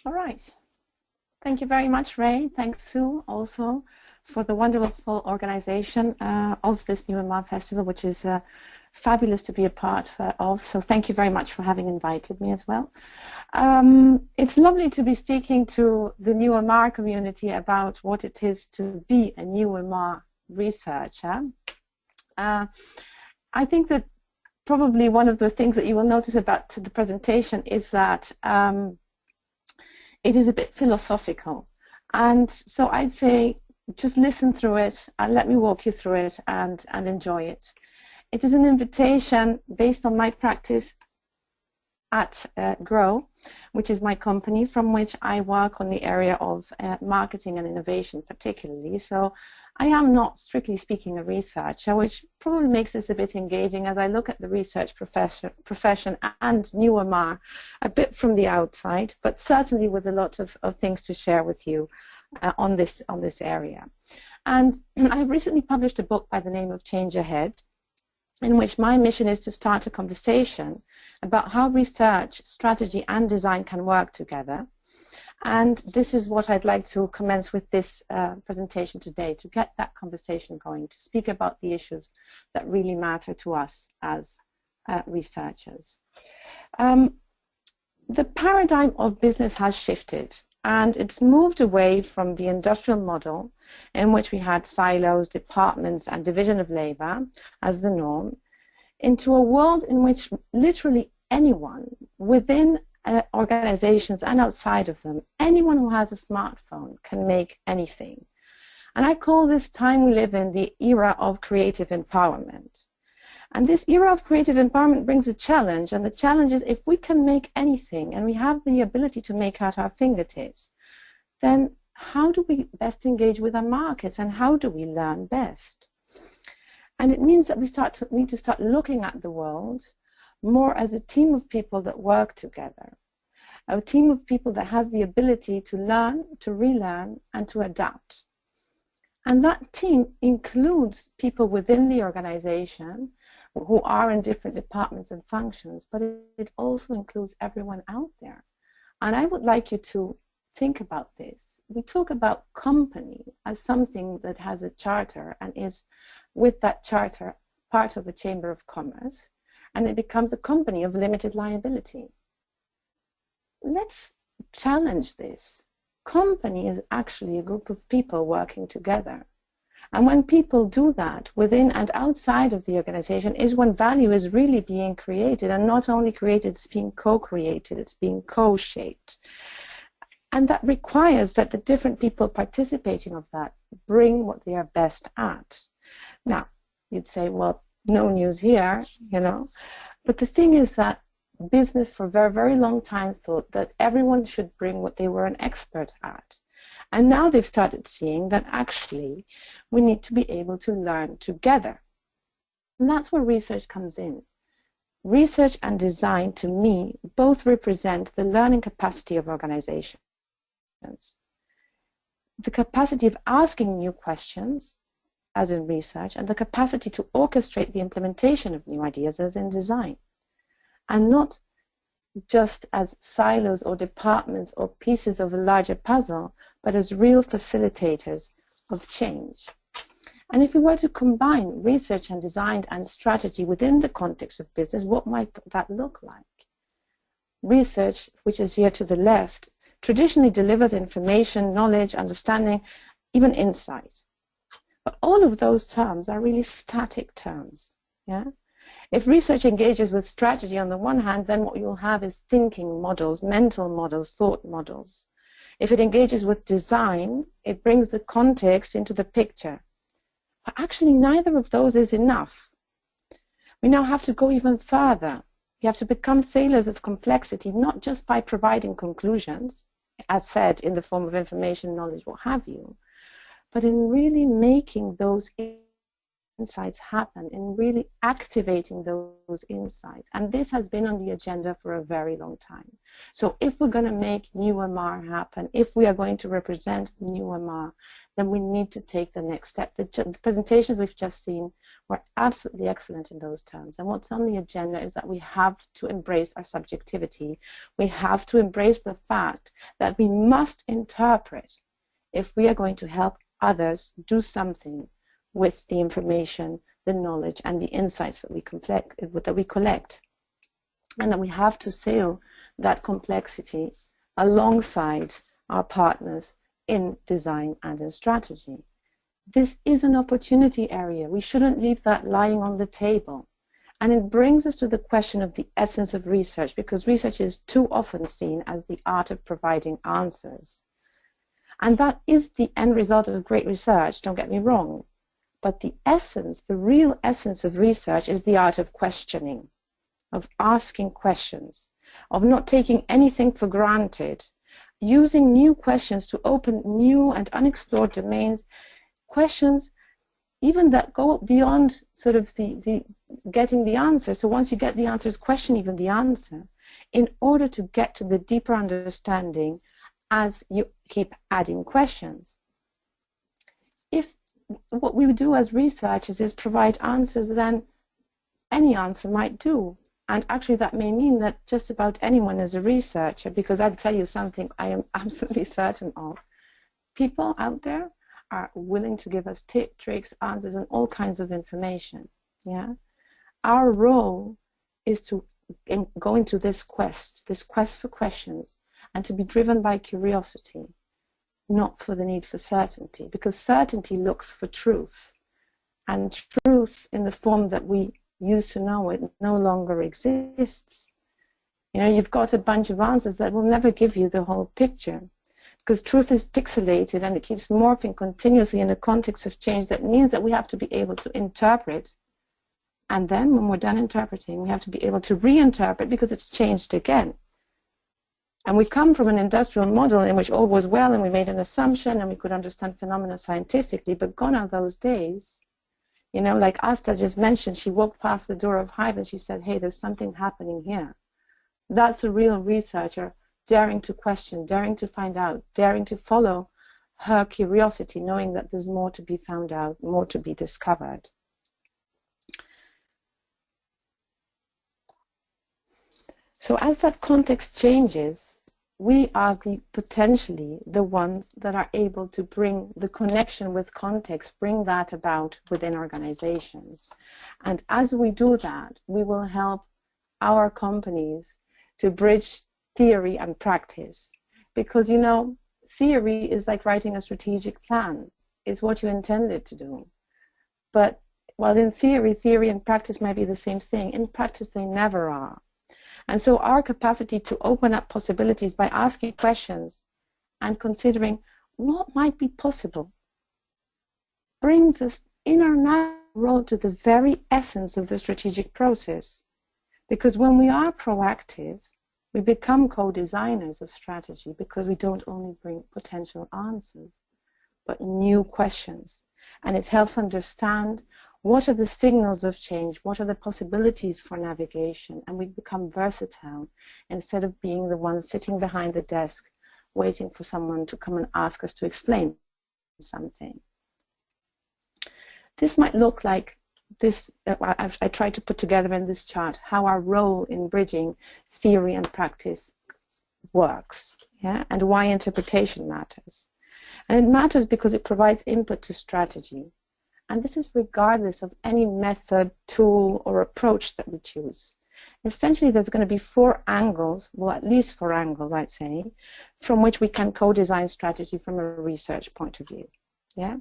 All right. Thank you very much, Ray. Thanks, Sue, also for the wonderful organization of this NewMR Festival, which is fabulous to be a part of. So thank you very much for having invited me as well. It's lovely to be speaking to the NewMR community about what it is to be a NewMR researcher. I think that probably one of the things that you will notice about the presentation is that it is a bit philosophical. And so I'd say just listen through it and let me walk you through it and enjoy it. It is an invitation based on my practice at groh, which is my company from which I work on the area of marketing and innovation particularly. So I am not, strictly speaking, a researcher, which probably makes this a bit engaging as I look at the research profession and NewMR a bit from the outside, but certainly with a lot of things to share with you on this area. And I've recently published a book by the name of Change Ahead, in which my mission is to start a conversation about how research, strategy, and design can work together. And this is what I'd like to commence with this presentation today, to get that conversation going, to speak about the issues that really matter to us as researchers. The paradigm of business has shifted, and it's moved away from the industrial model in which we had silos, departments, and division of labor as the norm, into a world in which literally anyone within organizations and outside of them, anyone who has a smartphone can make anything. And I call this time we live in the era of creative empowerment. And this era of creative empowerment brings a challenge, and the challenge is if we can make anything and we have the ability to make at our fingertips, then how do we best engage with our markets and how do we learn best? And it means that we need to start looking at the world more as a team of people that work together, a team of people that has the ability to learn, to relearn, and to adapt. And that team includes people within the organization who are in different departments and functions, but it also includes everyone out there. And I would like you to think about this. We talk about company as something that has a charter and is, with that charter, part of a chamber of commerce, and it becomes a company of limited liability. Let's challenge this. Company is actually a group of people working together. And when people do that within and outside of the organization is when value is really being created, and not only created, it's being co-created, it's being co-shaped. And that requires that the different people participating of that bring what they are best at. Now, you'd say, well, no news here, you know. But the thing is that business for a very, very long time thought that everyone should bring what they were an expert at. And now they've started seeing that actually we need to be able to learn together. And that's where research comes in. Research and design, to me, both represent the learning capacity of organizations. The capacity of asking new questions, as in research, and the capacity to orchestrate the implementation of new ideas, as in design. And not just as silos or departments or pieces of a larger puzzle, but as real facilitators of change. And if we were to combine research and design and strategy within the context of business, what might that look like? Research, which is here to the left, traditionally delivers information, knowledge, understanding, even insight. But all of those terms are really static terms. Yeah? If research engages with strategy on the one hand, then what you'll have is thinking models, mental models, thought models. If it engages with design, it brings the context into the picture. But actually, neither of those is enough. We now have to go even further. We have to become sailors of complexity, not just by providing conclusions, as said, in the form of information, knowledge, what have you, but in really making those insights happen, in really activating those insights. And this has been on the agenda for a very long time. So if we're going to make NewMR happen, if we are going to represent NewMR, then we need to take the next step. The presentations we've just seen We're absolutely excellent in those terms. And what's on the agenda is that we have to embrace our subjectivity. We have to embrace the fact that we must interpret if we are going to help others do something with the information, the knowledge, and the insights that we collect. And that we have to sail that complexity alongside our partners in design and in strategy. This is an opportunity area. We shouldn't leave that lying on the table. And it brings us to the question of the essence of research, because research is too often seen as the art of providing answers. And that is the end result of great research, don't get me wrong. But the essence, the real essence of research is the art of questioning, of asking questions, of not taking anything for granted, using new questions to open new and unexplored domains, questions even that go beyond sort of the getting the answer. So once you get the answers, question even the answer in order to get to the deeper understanding as you keep adding questions. If what we do as researchers is provide answers, then any answer might do. And actually that may mean that just about anyone is a researcher, because I'll tell you something I am absolutely certain of. People out there are willing to give us tips, tricks, answers, and all kinds of information. Yeah, our role is to go into this quest for questions, and to be driven by curiosity, not for the need for certainty, because certainty looks for truth, and truth in the form that we used to know it no longer exists. You know, you've got a bunch of answers that will never give you the whole picture, because truth is pixelated and it keeps morphing continuously in a context of change. That means that we have to be able to interpret, and then when we're done interpreting, we have to be able to reinterpret because it's changed again. And we come from an industrial model in which all was well and we made an assumption and we could understand phenomena scientifically, but gone are those days. You know, like Asta just mentioned, she walked past the door of Hive and she said, hey, there's something happening here. That's a real researcher, daring to question, daring to find out, daring to follow her curiosity, knowing that there's more to be found out, more to be discovered. So as that context changes, we are potentially the ones that are able to bring the connection with context, bring that about within organizations. And as we do that, we will help our companies to bridge theory and practice. Because, you know, theory is like writing a strategic plan. It's what you intended to do. But while in theory and practice might be the same thing, in practice they never are. And so our capacity to open up possibilities by asking questions and considering what might be possible brings us in our natural role to the very essence of the strategic process. Because when we are proactive, we become co-designers of strategy, because we don't only bring potential answers, but new questions. And it helps understand what are the signals of change, what are the possibilities for navigation, and we become versatile instead of being the ones sitting behind the desk waiting for someone to come and ask us to explain something. This might look like this. I tried to put together in this chart how our role in bridging theory and practice works, yeah, and why interpretation matters. And it matters because it provides input to strategy. And this is regardless of any method, tool, or approach that we choose. Essentially, there's going to be 4 angles, well, at least 4 angles, I'd say, from which we can co-design strategy from a research point of view. Yeah,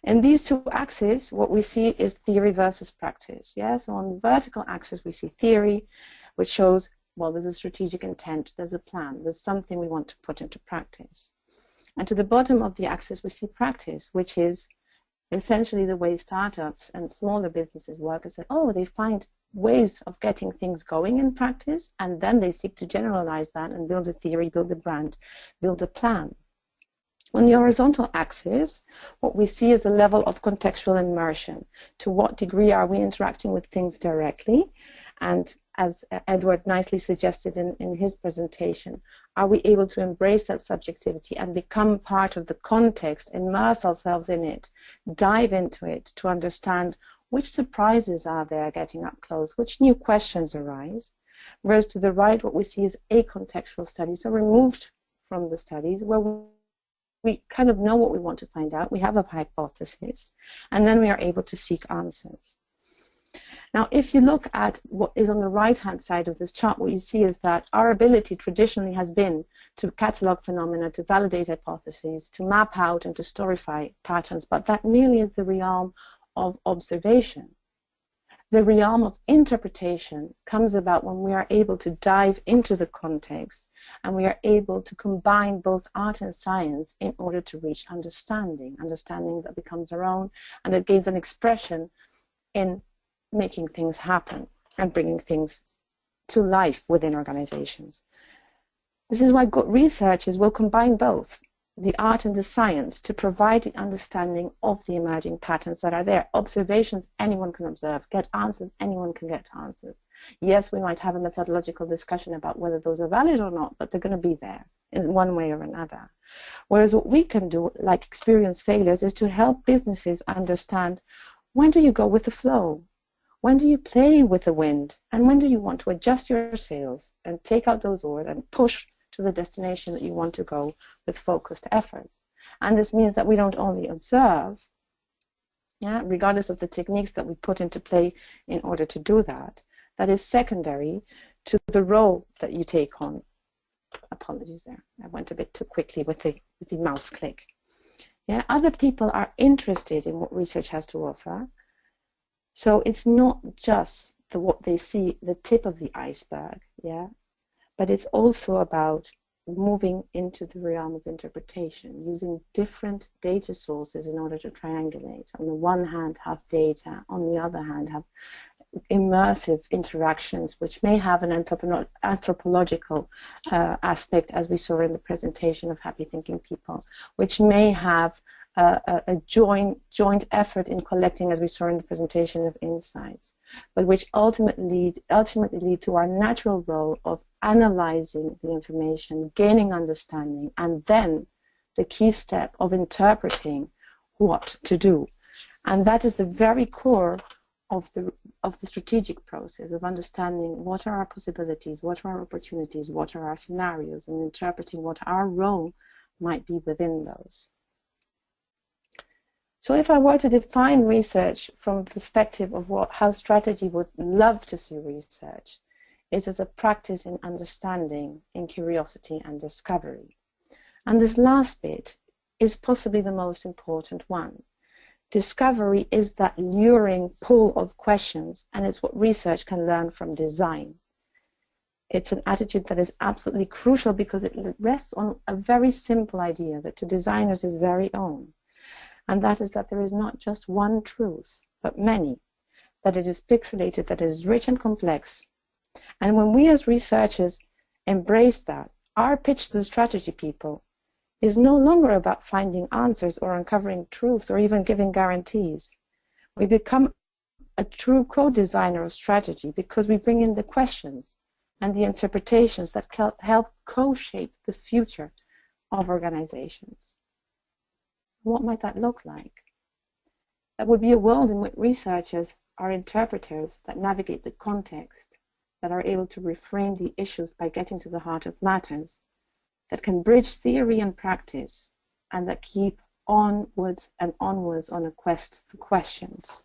and these 2 axes, what we see is theory versus practice. Yeah, so on the vertical axis, we see theory, which shows, well, there's a strategic intent, there's a plan, there's something we want to put into practice. And to the bottom of the axis, we see practice, which is essentially the way startups and smaller businesses work. And say, oh, they find ways of getting things going in practice, and then they seek to generalize that and build a theory, build a brand, build a plan. On the horizontal axis, what we see is the level of contextual immersion. To what degree are we interacting with things directly? And as Edward nicely suggested in his presentation, are we able to embrace that subjectivity and become part of the context, immerse ourselves in it, dive into it to understand which surprises are there getting up close, which new questions arise. Whereas to the right, what we see is acontextual studies, so removed from the studies, where we kind of know what we want to find out, we have a hypothesis, and then we are able to seek answers. Now, if you look at what is on the right-hand side of this chart, what you see is that our ability traditionally has been to catalog phenomena, to validate hypotheses, to map out and to storify patterns, but that merely is the realm of observation. The realm of interpretation comes about when we are able to dive into the context and we are able to combine both art and science in order to reach understanding that becomes our own and that gains an expression in making things happen and bringing things to life within organizations. This is why good researchers will combine both the art and the science to provide the understanding of the emerging patterns that are there. Observations anyone can observe, get answers anyone can get answers. Yes, we might have a methodological discussion about whether those are valid or not, but they're going to be there in one way or another. Whereas what we can do, like experienced sailors, is to help businesses understand when do you go with the flow? When do you play with the wind? And when do you want to adjust your sails and take out those oars and push to the destination that you want to go with focused efforts? And this means that we don't only observe, regardless of the techniques that we put into play in order to do that. That is secondary to the role that you take on. Apologies there, I went a bit too quickly with the mouse click. Yeah, other people are interested in what research has to offer. So it's not just what they see, the tip of the iceberg, but it's also about moving into the realm of interpretation, using different data sources in order to triangulate. On the one hand, have data, on the other hand, have immersive interactions, which may have an anthropological aspect, as we saw in the presentation of Happy Thinking People, which may have a joint effort in collecting, as we saw in the presentation of insights, but which ultimately lead to our natural role of analyzing the information, gaining understanding, and then the key step of interpreting what to do. And that is the very core of the strategic process of understanding what are our possibilities, what are our opportunities, what are our scenarios, and interpreting what our role might be within those. So if I were to define research from a perspective of how strategy would love to see research, it is a practice in understanding, in curiosity and discovery. And this last bit is possibly the most important one. Discovery is that luring pull of questions, and it's what research can learn from design. It's an attitude that is absolutely crucial because it rests on a very simple idea that to designers is very own. And that is that there is not just one truth, but many, that it is pixelated, that it is rich and complex. And when we as researchers embrace that, our pitch to the strategy people is no longer about finding answers or uncovering truths or even giving guarantees. We become a true co-designer of strategy because we bring in the questions and the interpretations that help co-shape the future of organizations. What might that look like? That would be a world in which researchers are interpreters that navigate the context, that are able to reframe the issues by getting to the heart of matters, that can bridge theory and practice, and that keep onwards and onwards on a quest for questions.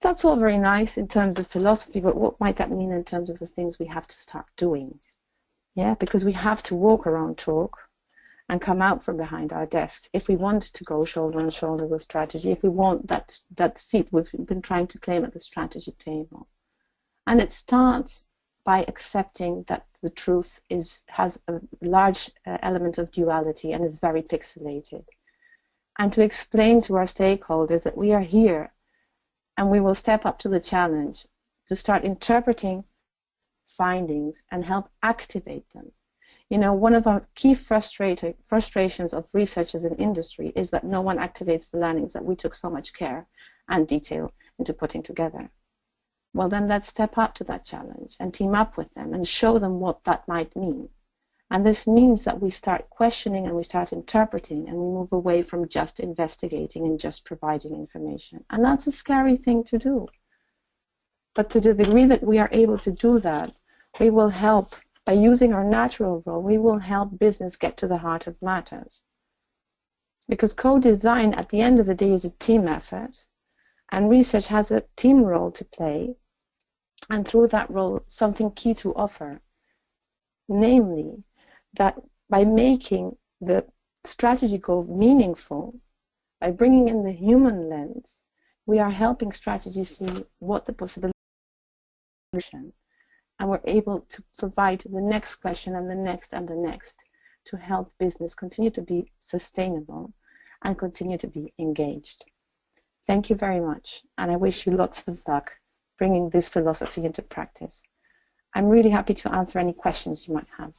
That's all very nice in terms of philosophy, but what might that mean in terms of the things we have to start doing? Yeah, because we have to walk around talk and come out from behind our desks if we want to go shoulder on shoulder with strategy, if we want that seat we've been trying to claim at the strategy table. And it starts by accepting that the truth has a large element of duality and is very pixelated. And to explain to our stakeholders that we are here and we will step up to the challenge to start interpreting findings and help activate them. You know, one of our key frustrations of researchers in industry is that no one activates the learnings that we took so much care and detail into putting together. Well, then let's step up to that challenge and team up with them and show them what that might mean. And this means that we start questioning and we start interpreting, and we move away from just investigating and just providing information. And that's a scary thing to do. But to the degree that we are able to do that, we will help, by using our natural role, we will help business get to the heart of matters. Because co-design, at the end of the day, is a team effort, and research has a team role to play, and through that role, something key to offer. Namely, that by making the strategy goal meaningful, by bringing in the human lens, we are helping strategy see what the possibilities are, and we're able to provide the next question and the next and the next to help business continue to be sustainable and continue to be engaged. Thank you very much, and I wish you lots of luck bringing this philosophy into practice. I'm really happy to answer any questions you might have.